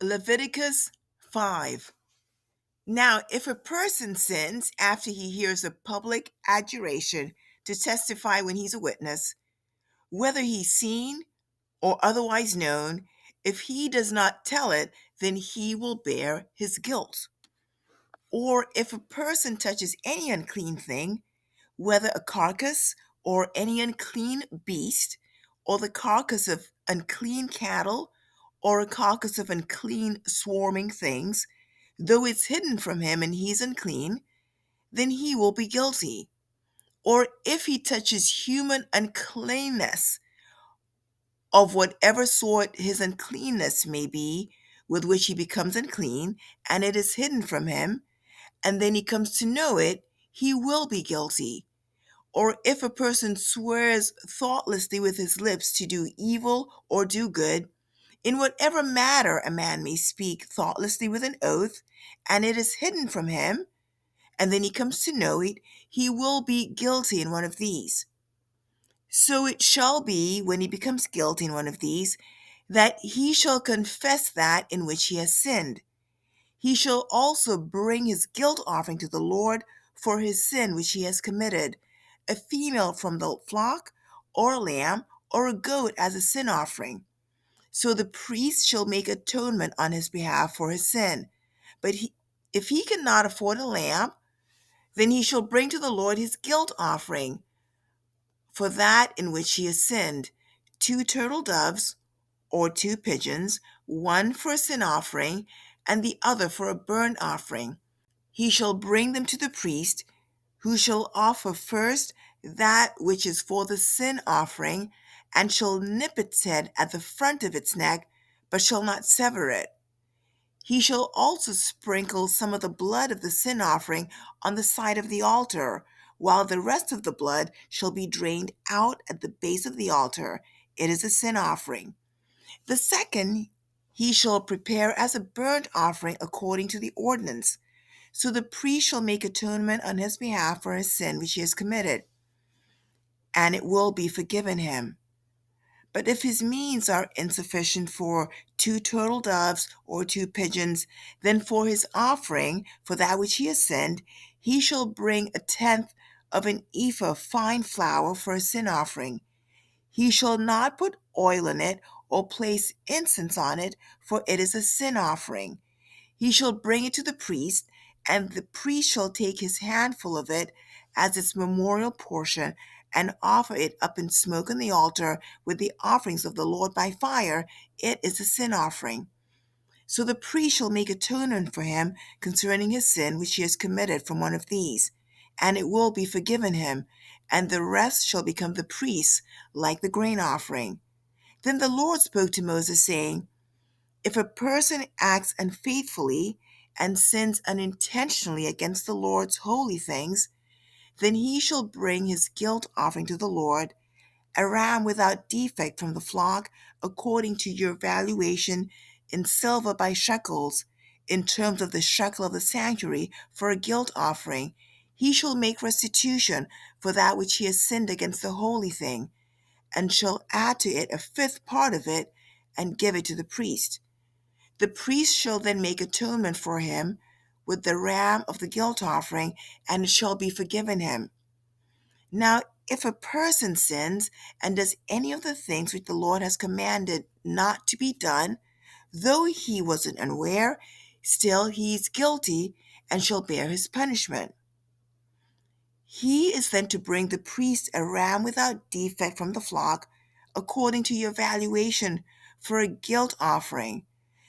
Leviticus 5. Now, if a person sins after he hears a public adjuration to testify when he's a witness, whether he's seen or otherwise known, if he does not tell it, then he will bear his guilt. Or if a person touches any unclean thing, whether a carcass or any unclean beast, or the carcass of unclean cattle, or a carcass of unclean swarming things, though it's hidden from him and he's unclean, then he will be guilty. Or if he touches human uncleanness, of whatever sort his uncleanness may be, with which he becomes unclean, and it is hidden from him, and then he comes to know it, he will be guilty. Or if a person swears thoughtlessly with his lips to do evil or do good, in whatever matter a man may speak thoughtlessly with an oath, and it is hidden from him, and then he comes to know it, he will be guilty in one of these. So it shall be, when he becomes guilty in one of these, that he shall confess that in which he has sinned. He shall also bring his guilt offering to the Lord for his sin which he has committed, a female from the flock, or a lamb, or a goat as a sin offering. So the priest shall make atonement on his behalf for his sin. But if he cannot afford a lamb, then he shall bring to the Lord his guilt offering for that in which he has sinned, 2 turtle doves or 2 pigeons, one for a sin offering, and the other for a burnt offering. He shall bring them to the priest, who shall offer first that which is for the sin offering, and shall nip its head at the front of its neck, but shall not sever it. He shall also sprinkle some of the blood of the sin offering on the side of the altar, while the rest of the blood shall be drained out at the base of the altar. It is a sin offering. The second he shall prepare as a burnt offering according to the ordinance. So the priest shall make atonement on his behalf for his sin which he has committed, and it will be forgiven him. But if his means are insufficient for 2 turtle doves or 2 pigeons, then for his offering, for that which he has sinned, he shall bring a tenth of an ephah of fine flour for a sin offering. He shall not put oil in it or place incense on it, for it is a sin offering. He shall bring it to the priest, and the priest shall take his handful of it as its memorial portion and offer it up in smoke on the altar with the offerings of the Lord by fire. It is a sin offering. So the priest shall make atonement for him concerning his sin which he has committed from one of these, and it will be forgiven him, and the rest shall become the priest's, like the grain offering. Then the Lord spoke to Moses, saying, if a person acts unfaithfully and sins unintentionally against the Lord's holy things, then he shall bring his guilt offering to the Lord, a ram without defect from the flock, according to your valuation in silver by shekels, in terms of the shekel of the sanctuary, for a guilt offering. He shall make restitution for that which he has sinned against the holy thing, and shall add to it a fifth part of it, and give it to the priest. The priest shall then make atonement for him with the ram of the guilt offering, and it shall be forgiven him. Now, if a person sins and does any of the things which the Lord has commanded not to be done, though he wasn't unaware, still he is guilty and shall bear his punishment. He is then to bring the priest a ram without defect from the flock, according to your valuation, for a guilt offering.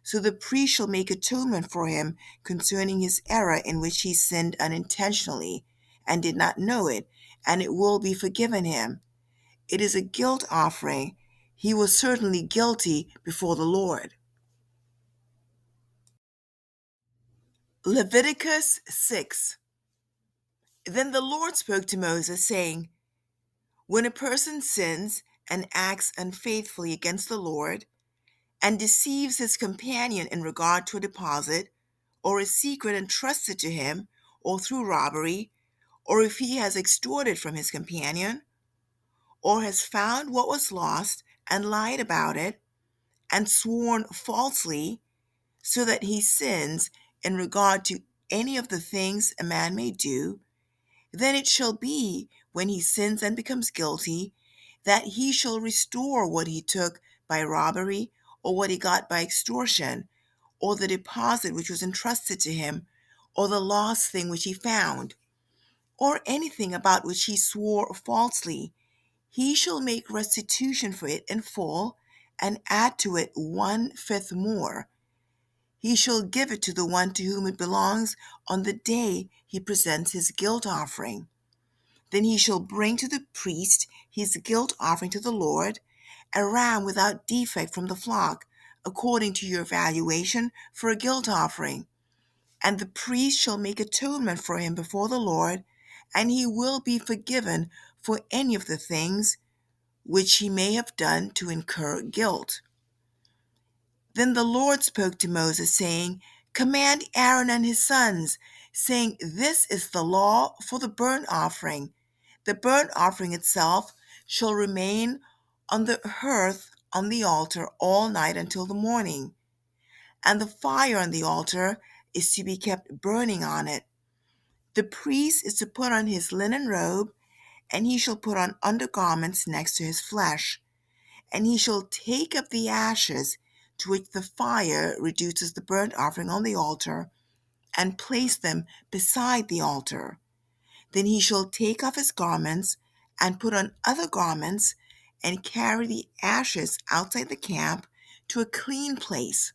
So the priest shall make atonement for him concerning his error in which he sinned unintentionally and did not know it, and it will be forgiven him. It is a guilt offering. He was certainly guilty before the Lord. Leviticus 6. Then the Lord spoke to Moses, saying, when a person sins and acts unfaithfully against the Lord, and deceives his companion in regard to a deposit, or a secret entrusted to him, or through robbery, or if he has extorted from his companion, or has found what was lost and lied about it, and sworn falsely, so that he sins in regard to any of the things a man may do, then it shall be, when he sins and becomes guilty, that he shall restore what he took by robbery, or what he got by extortion, or the deposit which was entrusted to him, or the lost thing which he found, or anything about which he swore falsely. He shall make restitution for it in full, and add to it 1/5 more. He shall give it to the one to whom it belongs on the day he presents his guilt offering. Then he shall bring to the priest his guilt offering to the Lord, a ram without defect from the flock, according to your valuation for a guilt offering. And the priest shall make atonement for him before the Lord, and he will be forgiven for any of the things which he may have done to incur guilt. Then the Lord spoke to Moses, saying, Command Aaron and his sons, saying, This is the law for the burnt offering. The burnt offering itself shall remain on the hearth on the altar all night until the morning, and the fire on the altar is to be kept burning on it. The priest is to put on his linen robe, and he shall put on undergarments next to his flesh, and he shall take up the ashes to which the fire reduces the burnt offering on the altar, and place them beside the altar. Then he shall take off his garments and put on other garments, and carry the ashes outside the camp to a clean place.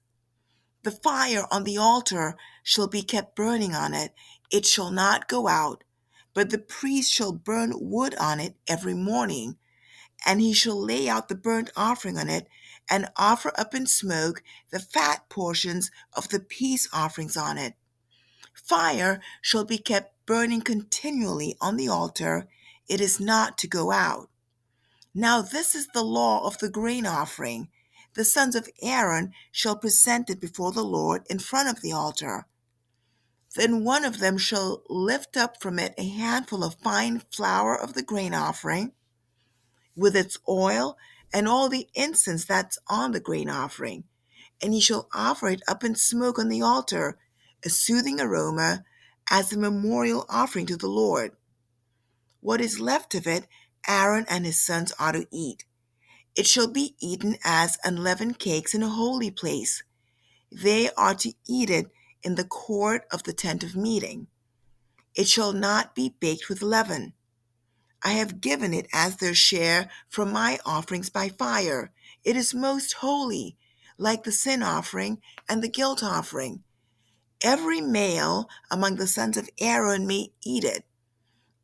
The fire on the altar shall be kept burning on it, it shall not go out, but the priest shall burn wood on it every morning, and he shall lay out the burnt offering on it, and offer up in smoke the fat portions of the peace offerings on it. Fire shall be kept burning continually on the altar, it is not to go out. Now this is the law of the grain offering. The sons of Aaron shall present it before the Lord in front of the altar. Then one of them shall lift up from it a handful of fine flour of the grain offering, with its oil and all the incense that's on the grain offering, and he shall offer it up in smoke on the altar, a soothing aroma, as a memorial offering to the Lord. What is left of it, Aaron and his sons are to eat. It shall be eaten as unleavened cakes in a holy place. They are to eat it in the court of the tent of meeting. It shall not be baked with leaven. I have given it as their share from my offerings by fire. It is most holy, like the sin offering and the guilt offering. Every male among the sons of Aaron may eat it.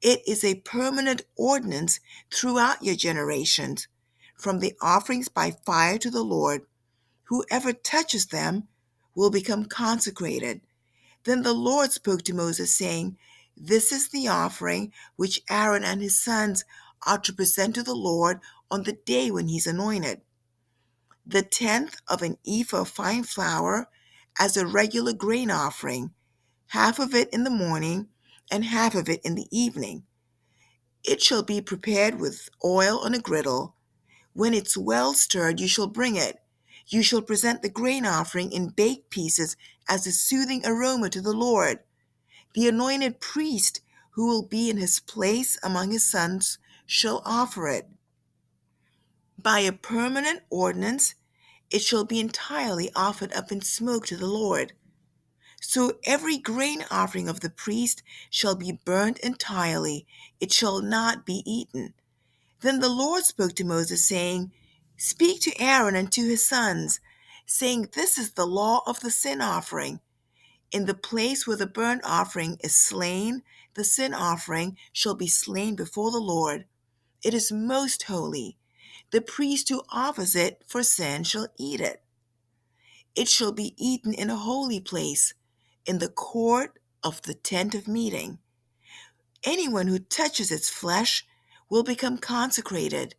It is a permanent ordinance throughout your generations, from the offerings by fire to the Lord. Whoever touches them will become consecrated. Then the Lord spoke to Moses, saying, This is the offering which Aaron and his sons are to present to the Lord on the day when he's anointed. The tenth of an ephah of fine flour as a regular grain offering, half of it in the morning and half of it in the evening. It shall be prepared with oil on a griddle. When it's well stirred, you shall bring it. You shall present the grain offering in baked pieces as a soothing aroma to the Lord. The anointed priest who will be in his place among his sons shall offer it. By a permanent ordinance, it shall be entirely offered up in smoke to the Lord. So every grain offering of the priest shall be burnt entirely, it shall not be eaten. Then the Lord spoke to Moses, saying, Speak to Aaron and to his sons, saying, This is the law of the sin offering. In the place where the burnt offering is slain, the sin offering shall be slain before the Lord. It is most holy. The priest who offers it for sin shall eat it. It shall be eaten in a holy place, in the court of the tent of meeting. Anyone who touches its flesh will become consecrated,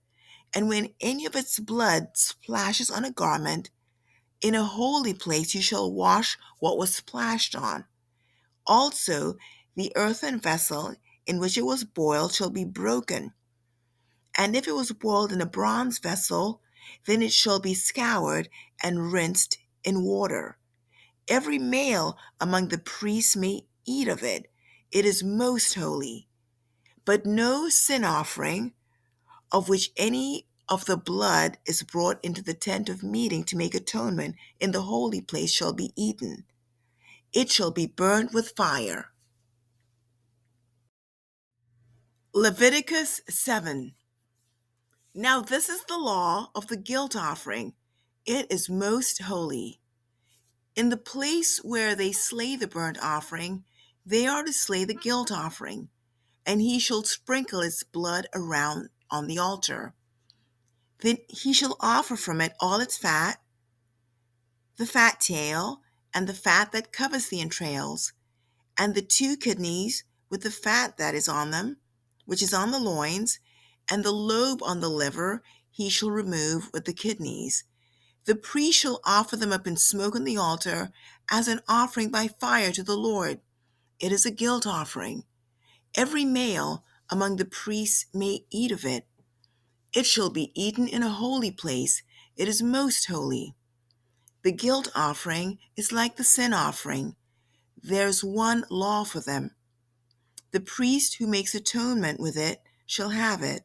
and when any of its blood splashes on a garment, in a holy place you shall wash what was splashed on. Also, the earthen vessel in which it was boiled shall be broken. And if it was boiled in a bronze vessel, then it shall be scoured and rinsed in water. Every male among the priests may eat of it. It is most holy. But no sin offering, of which any of the blood is brought into the tent of meeting to make atonement in the holy place, shall be eaten. It shall be burned with fire. Leviticus 7. Now this is the law of the guilt offering. It is most holy. In the place where they slay the burnt offering, they are to slay the guilt offering, and he shall sprinkle its blood around on the altar. Then he shall offer from it all its fat, the fat tail, and the fat that covers the entrails, and the 2 kidneys with the fat that is on them, which is on the loins, and the lobe on the liver he shall remove with the kidneys. The priest shall offer them up in smoke on the altar as an offering by fire to the Lord. It is a guilt offering. Every male among the priests may eat of it. It shall be eaten in a holy place. It is most holy. The guilt offering is like the sin offering. There's one law for them. The priest who makes atonement with it shall have it.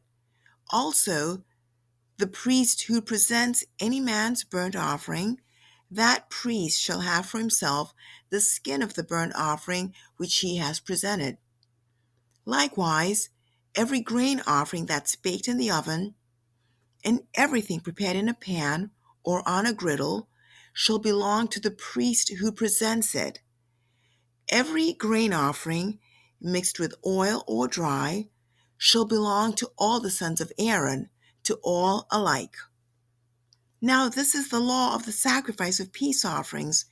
Also, the priest who presents any man's burnt offering, that priest shall have for himself the skin of the burnt offering which he has presented. Likewise, every grain offering that's baked in the oven, and everything prepared in a pan or on a griddle, shall belong to the priest who presents it. Every grain offering, mixed with oil or dry, shall belong to all the sons of Aaron, to all alike. Now this is the law of the sacrifice of peace offerings,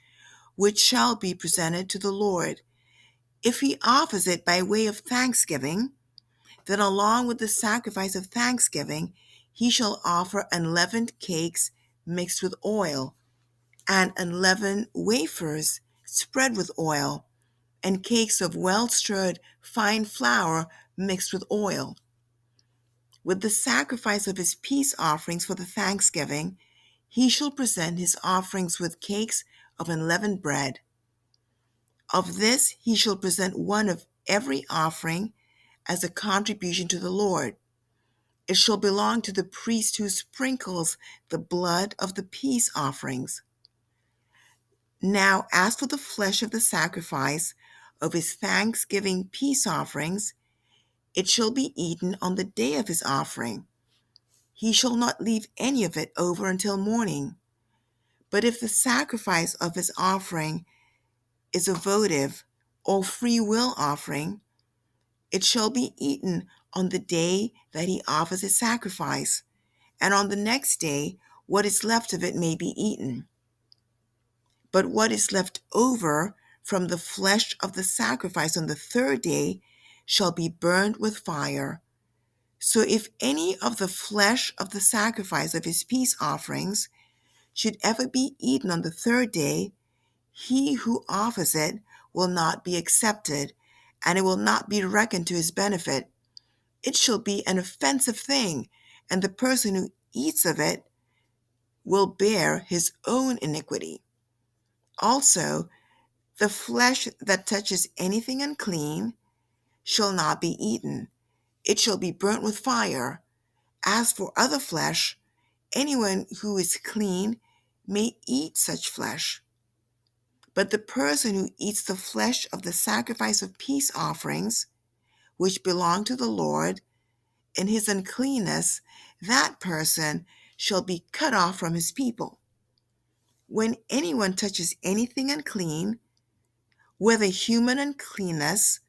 which shall be presented to the Lord. If he offers it by way of thanksgiving, then along with the sacrifice of thanksgiving, he shall offer unleavened cakes mixed with oil, and unleavened wafers spread with oil, and cakes of well-stirred fine flour mixed with oil. With the sacrifice of his peace offerings for the thanksgiving, he shall present his offerings with cakes of unleavened bread. Of this he shall present one of every offering as a contribution to the Lord. It shall belong to the priest who sprinkles the blood of the peace offerings. Now, as for the flesh of the sacrifice of his thanksgiving peace offerings, it shall be eaten on the day of his offering. He shall not leave any of it over until morning. But if the sacrifice of his offering is a votive or free will offering, it shall be eaten on the day that he offers his sacrifice, and on the next day what is left of it may be eaten. But what is left over from the flesh of the sacrifice on the 3rd day shall be burned with fire. So if any of the flesh of the sacrifice of his peace offerings should ever be eaten on the 3rd day, he who offers it will not be accepted, and it will not be reckoned to his benefit. It shall be an offensive thing, and the person who eats of it will bear his own iniquity. Also, the flesh that touches anything unclean shall not be eaten. It shall be burnt with fire. As for other flesh, anyone who is clean may eat such flesh. But the person who eats the flesh of the sacrifice of peace offerings, which belong to the Lord, in his uncleanness, that person shall be cut off from his people. When anyone touches anything unclean, whether human uncleanness,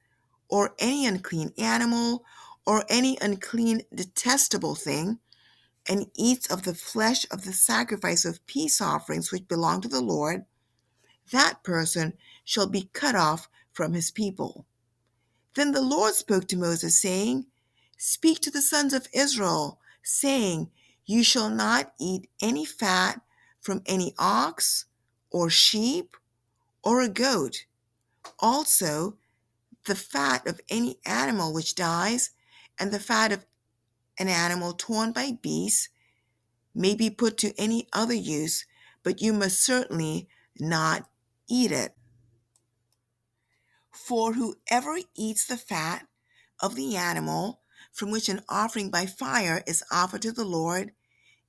or any unclean animal, or any unclean detestable thing, and eats of the flesh of the sacrifice of peace offerings which belong to the Lord, that person shall be cut off from his people. Then the Lord spoke to Moses, saying, Speak to the sons of Israel, saying, You shall not eat any fat from any ox, or sheep, or a goat. Also, the fat of any animal which dies, and the fat of an animal torn by beasts, may be put to any other use, but you must certainly not eat it. For whoever eats the fat of the animal from which an offering by fire is offered to the Lord,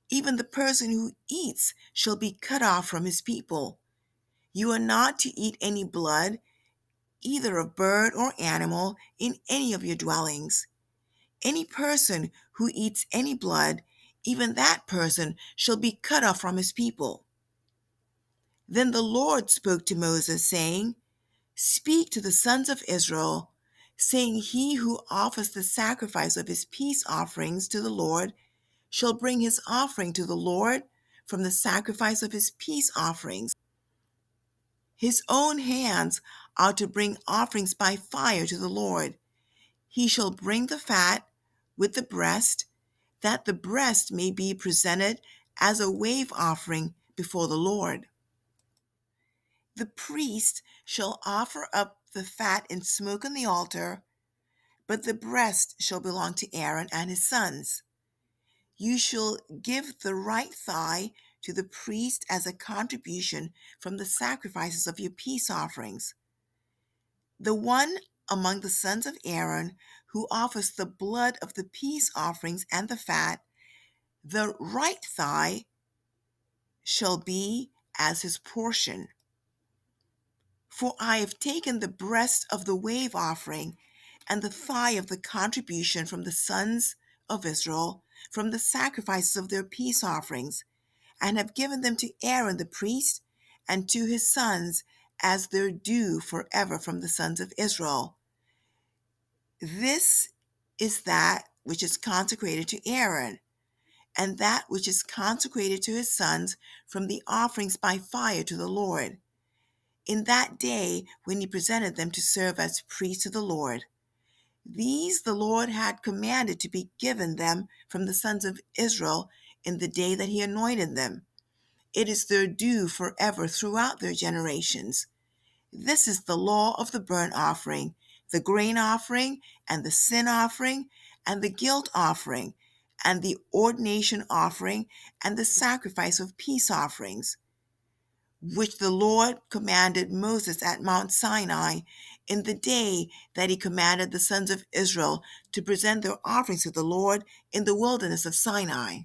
even the person who eats shall be cut off from his people. You are not to eat any blood, either of bird or animal, in any of your dwellings. Any person who eats any blood, even that person shall be cut off from his people. Then the Lord spoke to Moses, saying, Speak to the sons of Israel, saying, He who offers the sacrifice of his peace offerings to the Lord shall bring his offering to the Lord from the sacrifice of his peace offerings. His own hands are to bring offerings by fire to the Lord. He shall bring the fat with the breast, that the breast may be presented as a wave offering before the Lord. The priest shall offer up the fat in smoke on the altar, but the breast shall belong to Aaron and his sons. You shall give the right thigh to the priest as a contribution from the sacrifices of your peace offerings. The one among the sons of Aaron who offers the blood of the peace offerings and the fat, the right thigh shall be as his portion. For I have taken the breast of the wave offering and the thigh of the contribution from the sons of Israel, from the sacrifices of their peace offerings, and have given them to Aaron the priest and to his sons as their due forever from the sons of Israel. This is that which is consecrated to Aaron, and that which is consecrated to his sons from the offerings by fire to the Lord, in that day when he presented them to serve as priests to the Lord. These the Lord had commanded to be given them from the sons of Israel in the day that he anointed them. It is their due forever throughout their generations. This is the law of the burnt offering, the grain offering, and the sin offering, and the guilt offering, and the ordination offering, and the sacrifice of peace offerings, which the Lord commanded Moses at Mount Sinai in the day that he commanded the sons of Israel to present their offerings to the Lord in the wilderness of Sinai.